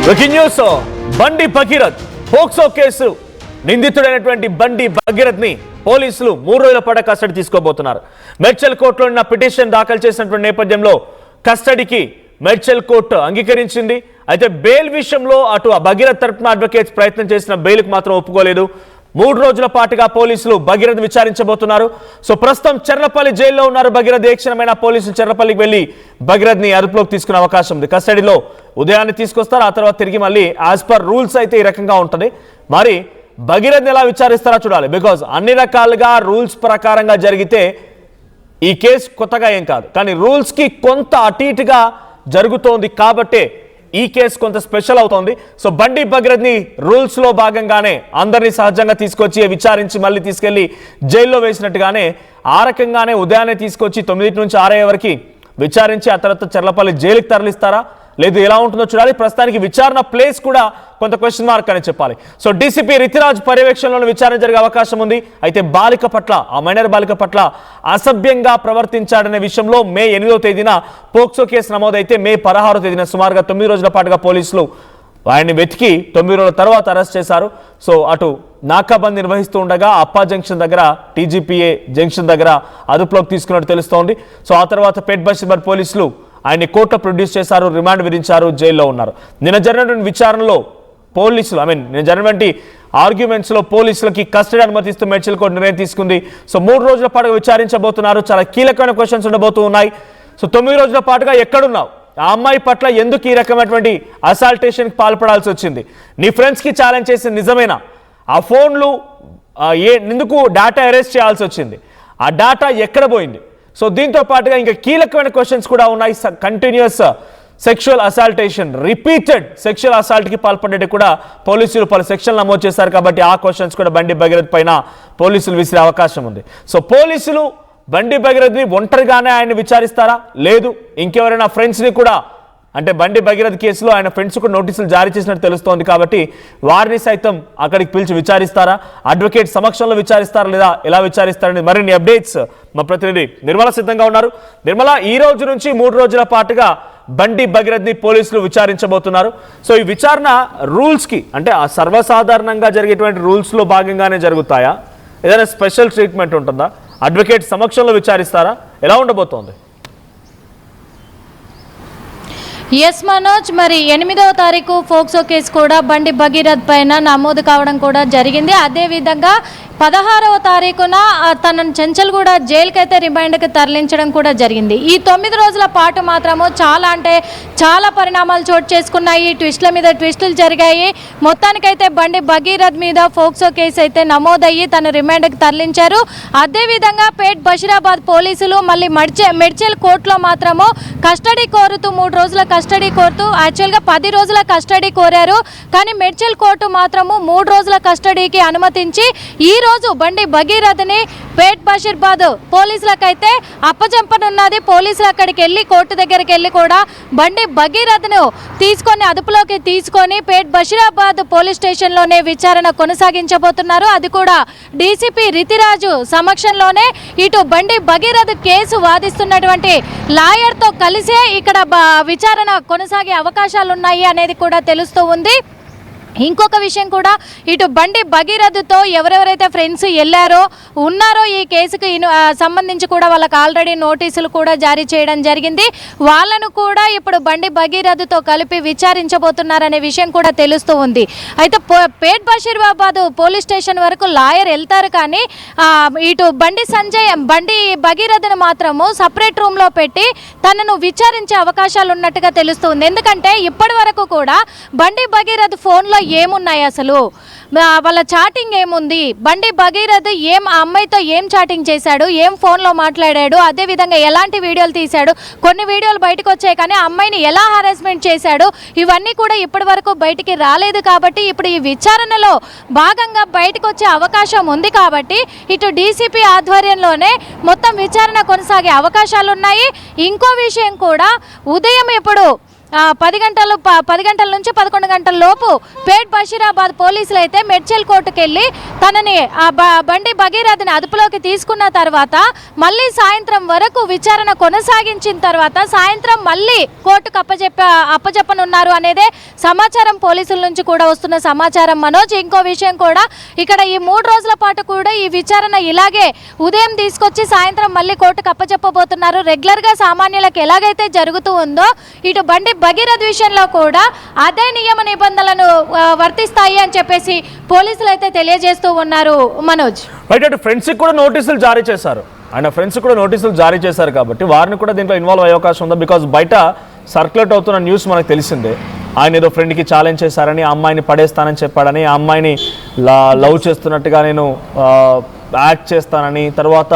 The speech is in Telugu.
బ్రేకింగ్ న్యూస్ బండి భగీరథ్ పోక్సో కేసు నిందితుడైనటువంటి బండి భగీరథ్ ని పోలీసులు 3 రోజుల పాటు కస్టడీ తీసుకోబోతున్నారు. మేడ్చల్ కోర్టులో ఉన్న పిటిషన్ దాఖలు చేసినటువంటి నేపథ్యంలో కస్టడీకి మేడ్చల్ కోర్టు అంగీకరించింది. అయితే బెయిల్ విషయంలో అటు భగీరథ్ తరపున అడ్వకేట్స్ ప్రయత్నం చేసిన బెయిల్కు మాత్రం ఒప్పుకోలేదు. 3 రోజుల పాటుగా పోలీసులు భగీరథ్ విచారించబోతున్నారు. సో ప్రస్తుతం చెర్లపల్లి జైల్లో ఉన్నారు భగీరథ్. ఏ క్షణమైనా పోలీసులు చెర్లపల్లికి వెళ్లి భగీరథ్ ని అదుపులోకి తీసుకునే అవకాశం ఉంది. కస్టడీలో ఉదయాన్నే తీసుకొస్తారు, ఆ తర్వాత తిరిగి మళ్ళీ యాజ్ పర్ రూల్స్ అయితే ఈ రకంగా ఉంటుంది. మరి భగీరథ్ ఎలా విచారిస్తారో చూడాలి. బికాజ్ అన్ని రకాలుగా రూల్స్ ప్రకారంగా జరిగితే ఈ కేసు కొత్తగా ఏం కాదు, కానీ రూల్స్ కి కొంత అటు ఇటుగా జరుగుతోంది కాబట్టే ఈ కేసు కొంత స్పెషల్ అవుతోంది. సో బండి భగీరథ్ ని రూల్స్ లో భాగంగానే అందరినీ సహజంగా తీసుకొచ్చి విచారించి మళ్ళీ తీసుకెళ్లి జైల్లో వేసినట్టుగానే ఆ రకంగానే ఉదయాన్నే తీసుకొచ్చి 9 నుంచి 6 వరకు విచారించి ఆ తర్వాత చెర్లపల్లి జైలుకి తరలిస్తారా లేదు ఎలా ఉంటుందో చూడాలి. ప్రస్తుతానికి విచారణ ప్లేస్ కూడా కొంత క్వశ్చన్ మార్క్ అని చెప్పాలి. సో డీసీపీ రితిరాజ్ పర్యవేక్షణలో విచారణ జరిగే అవకాశం ఉంది. అయితే బాలిక పట్ల, ఆ మైనర్ బాలిక పట్ల అసభ్యంగా ప్రవర్తించాడనే విషయంలో మే 8వ తేదీన పోక్సో కేసు నమోదైతే మే 16వ తేదీన సుమారుగా 9 రోజుల పాటుగా పోలీసులు ఆయన్ని వెతికి 9 రోజుల తర్వాత అరెస్ట్ చేశారు. సో అటు నాకాబంద్ నిర్వహిస్తూ ఉండగా అప్పా జంక్షన్ దగ్గర, టీజీపీఏ జంక్షన్ దగ్గర అదుపులోకి తీసుకున్నట్టు తెలుస్తోంది. సో ఆ తర్వాత పేట్ బషీర్బాద్ పోలీసులు ఆయన్ని కోర్టులో ప్రొడ్యూస్ చేశారు, రిమాండ్ విధించారు, జైల్లో ఉన్నారు. నిన్న జరిగినటువంటి విచారణలో పోలీసులు నిన్న జరిగినటువంటి ఆర్గ్యుమెంట్స్లో పోలీసులకి కస్టడీ అనుమతిస్తూ మేడ్చల్ కోర్టు నిర్ణయం తీసుకుంది. సో 3 రోజుల పాటుగా విచారించబోతున్నారు. చాలా కీలకమైన క్వశ్చన్స్ ఉండబోతూ ఉన్నాయి. సో 9 రోజుల పాటుగా ఎక్కడున్నావు, ఆ అమ్మాయి పట్ల ఎందుకు ఈ రకమైనటువంటి అసాల్టేషన్కి పాల్పడాల్సి వచ్చింది, నీ ఫ్రెండ్స్కి ఛాలెంజ్ చేసిన నిజమేనా, ఆ ఫోన్లు ఎందుకు డేటా అరెస్ట్ చేయాల్సి వచ్చింది, ఆ డేటా ఎక్కడ పోయింది. సో దీంతో పాటుగా ఇంకా కీలకమైన క్వశ్చన్స్ కూడా ఉన్నాయి. కంటిన్యూస్ సెక్షువల్ అసాల్టేషన్, రిపీటెడ్ సెక్షువల్ అసాల్ట్కి పాల్పడేది కూడా పోలీసులు పలు సెక్షన్లు నమోదు చేశారు కాబట్టి ఆ క్వశ్చన్స్ కూడా బండి భగీరథ్ పైన పోలీసులు విసిరే అవకాశం ఉంది. సో పోలీసులు బండి భగీరథ్ని ఒంటరిగానే ఆయన విచారిస్తారా, లేదు ఇంకెవరైనా ఫ్రెండ్స్ని కూడా, అంటే బండి భగీరథ్ కేసులో ఆయన ఫ్రెండ్స్ కూడా నోటీసులు జారీ చేసినట్టు తెలుస్తోంది కాబట్టి వారిని సైతం అక్కడికి పిలిచి విచారిస్తారా, అడ్వకేట్ సమక్షంలో విచారిస్తారా, లేదా ఎలా విచారిస్తారని మరిన్ని అప్డేట్స్ మా ప్రతినిధి నిర్మల సిద్ధంగా ఉన్నారు. నిర్మల, ఈ రోజు నుంచి 3 రోజుల పాటుగా బండి భగీరథ్ ని పోలీసులు విచారించబోతున్నారు. సో ఈ విచారణ రూల్స్ కి, అంటే ఆ సర్వసాధారణంగా జరిగేటువంటి రూల్స్ లో భాగంగానే జరుగుతాయా, ఏదైనా స్పెషల్ ట్రీట్మెంట్ ఉంటుందా, అడ్వకేట్ సమక్షంలో విచారిస్తారా, ఎలా ఉండబోతోంది? ఎస్ మనోజ్, మరి 8వ తారీఖు పోక్సో కేసు కూడా బండి భగీరథ్ పైన నమోదు కావడం కూడా జరిగింది. అదేవిధంగా 16వ తారీఖున తనను చెంచల్గూడ జైలుకైతే రిమైండ్కి తరలించడం కూడా జరిగింది. ఈ 9 రోజుల పాటు మాత్రము చాలా పరిణామాలు చోటు చేసుకున్నాయి. ట్విస్టుల మీద ట్విస్టులు జరిగాయి. మొత్తానికైతే బండి భగీరథ్ మీద పోక్సో కేసు అయితే నమోదయ్యి తను రిమైండ్కి తరలించారు. అదేవిధంగా పేట్ బషీరాబాద్ పోలీసులు మళ్ళీ మెడ్చల్ కోర్టులో మాత్రము కస్టడీ కోరుతూ 3 రోజుల కస్టడీ కోరుతూ యాక్చువల్గా 10 రోజుల కస్టడీ కోరారు. కానీ మెడ్చల్ కోర్టు మాత్రము 3 రోజుల కస్టడీకి అనుమతించి ఈ రోజు బండి భగీరథ్ని పేట్ బషీర్బాద్ పోలీసులకైతే అప్పచెప్పనున్నది. పోలీసులు అక్కడికి వెళ్ళి కోర్టు దగ్గరికి వెళ్ళి కూడా బండి భగీరథ్ను అదుపులోకి తీసుకొని పేట్ బషీరాబాద్ పోలీస్ స్టేషన్లోనే విచారణ కొనసాగించబోతున్నారు. అది కూడా డీసీపీ రితిరాజు సమక్షంలోనే. ఇటు బండి భగీరథ్ కేసు వాదిస్తున్నటువంటి లాయర్తో కలిసే ఇక్కడ విచారణ కొనసాగే అవకాశాలు ఉన్నాయి అనేది కూడా తెలుస్తూ ఉంది. ఇంకొక విషయం కూడా, ఇటు బండి భగీరథ్తో ఎవరెవరైతే ఫ్రెండ్స్ ఉన్నారో ఈ కేసుకు సంబంధించి కూడా వాళ్ళకి ఆల్రెడీ నోటీసులు కూడా జారీ చేయడం జరిగింది. వాళ్ళను కూడా ఇప్పుడు బండి భగీరథ్తో కలిపి విచారించబోతున్నారనే విషయం కూడా తెలుస్తూ ఉంది. అయితే పేట్ బషీరాబాద్ పోలీస్ స్టేషన్ వరకు లాయర్ వెళ్తారు, కానీ ఇటు బండి భగీరథ్ను మాత్రము సపరేట్ రూమ్లో పెట్టి తనను విచారించే అవకాశాలు ఉన్నట్టుగా తెలుస్తుంది. ఎందుకంటే ఇప్పటి వరకు కూడా బండి భగీరథ్ ఫోన్లో ఏమున్నాయి, అసలు వాళ్ళ చాటింగ్ ఏముంది, బండి భగీరథ్ ఆ అమ్మాయితో ఏం చాటింగ్ చేశాడు, ఏం ఫోన్లో మాట్లాడాడు, అదేవిధంగా ఎలాంటి వీడియోలు తీశాడు, కొన్ని వీడియోలు బయటకు వచ్చాయి కానీ అమ్మాయిని ఎలా హారాస్మెంట్ చేశాడు, ఇవన్నీ కూడా ఇప్పటి వరకు బయటికి రాలేదు. కాబట్టి ఇప్పుడు ఈ విచారణలో భాగంగా బయటకు వచ్చే అవకాశం ఉంది. కాబట్టి ఇటు డీసీపీ ఆధ్వర్యంలోనే మొత్తం విచారణ కొనసాగే అవకాశాలు ఉన్నాయి. ఇంకో విషయం కూడా, ఉదయం ఇప్పుడు 10 గంటల నుంచి 11 గంటల లోపు పేట్ బషీరాబాద్ పోలీసులు అయితే మెడ్చల్ కోర్టుకు వెళ్ళి తనని బండి భగీరథని అదుపులోకి తీసుకున్న తర్వాత మళ్ళీ సాయంత్రం వరకు విచారణ కొనసాగించిన తర్వాత సాయంత్రం మళ్ళీ కోర్టుకు అప్పజెప్పనున్నారు అనేదే సమాచారం పోలీసుల నుంచి కూడా వస్తున్న సమాచారం. మనోజ్, ఇంకో విషయం కూడా ఇక్కడ ఈ 3 రోజుల పాటు కూడా ఈ విచారణ ఇలాగే ఉదయం తీసుకొచ్చి సాయంత్రం మళ్ళీ కోర్టుకు అప్పచెప్పబోతున్నారు. రెగ్యులర్గా సామాన్యులకు ఎలాగైతే జరుగుతూ ఉందో ఇటు బండి భగీరథ్ విషయంలో కూడా అదే నియమ నిబంధనలను వర్తిస్తాయి అని చెప్పేసి పోలీసులు అయితే తెలియజేస్తూ ఉన్నారు. మనోజ్, బయట ఫ్రెండ్స్కి కూడా నోటీసులు జారీ చేశారు. ఆయన ఫ్రెండ్స్ కూడా నోటీసులు జారీ చేశారు కాబట్టి వారిని కూడా దీంట్లో ఇన్వాల్వ్ అయ్యే అవకాశం ఉందా? బికాజ్ బయట సర్క్యులేట్ అవుతున్న న్యూస్ మనకు తెలిసిందే. ఆయన ఏదో ఫ్రెండ్కి ఛాలెంజ్ చేశారని, ఆ అమ్మాయిని పడేస్తానని చెప్పాడని, ఆ అమ్మాయిని లవ్ చేస్తున్నట్టుగా నేను యాక్ట్ చేస్తానని, తర్వాత